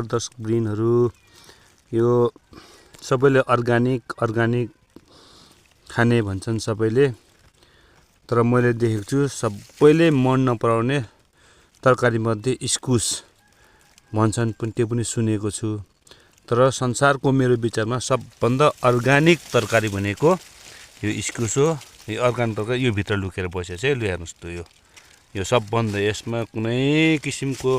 दर्शक वृन्दहरू, यो सबैले अर्गानिक खाने भन्छन् सबैले, तर मैले देखेको छु सबैले मन नपराउने तरकारी मध्ये इस्कुस भन्छन् पनि, त्यो पनि सुनेको छु। तर संसारको मेरो विचारमा सबभन्दा अर्गानिक तरकारी भनेको यो इस्कुस हो। यो अर्गानिक तरकारी यो भित्र लुकेर बसेछ है, लु हेर्नुहोस् त यो सबभन्दा, यसमा कुनै किसिमको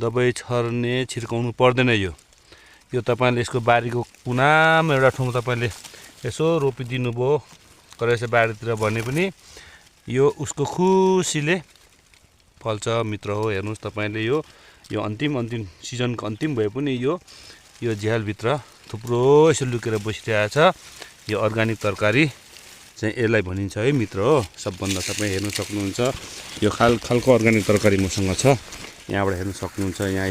दबाई छर्ने छिर्काउनु पर्दैन। यो तपाईँले यसको बारीको कुनामा एउटा ठाउँ तपाईँले यसो रोपिदिनु भयो करेसो बारीतिर भने पनि यो उसको खुसीले फल्छ मित्र हो। हेर्नुहोस् तपाईँले यो अन्तिम सिजनको अन्तिम भए पनि यो झ्यालभित्र थुप्रो यसो लुकेर बसिरहेछ। यो अर्गानिक तरकारी चाहिँ यसलाई भनिन्छ है मित्र हो। सबभन्दा तपाईँ हेर्नु सक्नुहुन्छ यो खालको अर्गानिक तरकारी मसँग छ, यहाँबाट हेर्नु सक्नुहुन्छ। यहाँ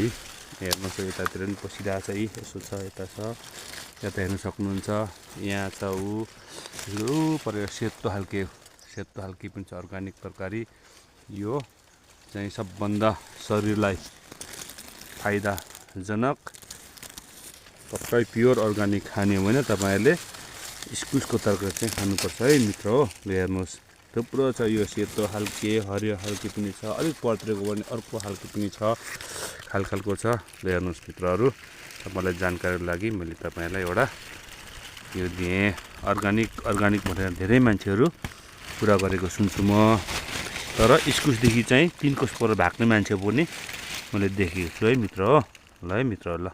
हेर्नुहोस् यतातिर पनि पसिरहेछ है, यसो छ, यता छ, यता हेर्नु सक्नुहुन्छ। यहाँ छ ऊ परेर सेतो खालके पनि छ अर्गानिक तरकारी। यो चाहिँ सबभन्दा शरीरलाई फाइदाजनक पक्कै प्योर अर्गानिक खाने हो भने तपाईँहरूले इस्कुसको तरकारी चाहिँ खानुपर्छ है मित्र हो। हेर्नुहोस् थुप्रो छ, यो सेतो खालके, हरियो खालके पनि छ, अलिक पत्रेको भने अर्को खालको पनि छ, खालको छ। हेर्नुहोस् मित्रहरू, तपाईँलाई जानकारीको लागि मैले तपाईँलाई एउटा यो दिएँ। अर्गानिक भनेर धेरै मान्छेहरू कुरा गरेको सुन्छु म, तर इस्कुसदेखि चाहिँ 3 कोस पर भाग्ने मान्छे पनि मैले देखेको छु है मित्र हो। ल है मित्र, ल।